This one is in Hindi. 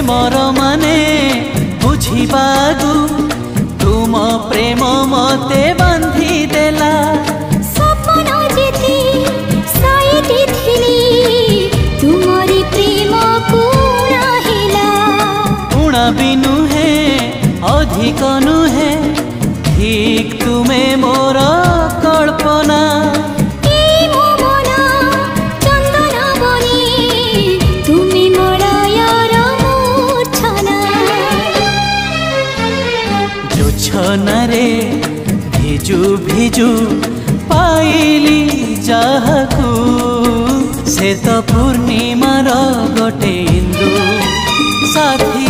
प्रेमर माने बुझिबागु तुम प्रेम मते बांधी देला सपन जेती साइटी थिली तुमरी प्रेम कुणा हिला उणा बिनु है अधिक नुहे ठीक तुमे मोर कल्पना रे भिजु भिजु पाइली जाहकू से तो पूर्णिमार गोटे इंदु साथी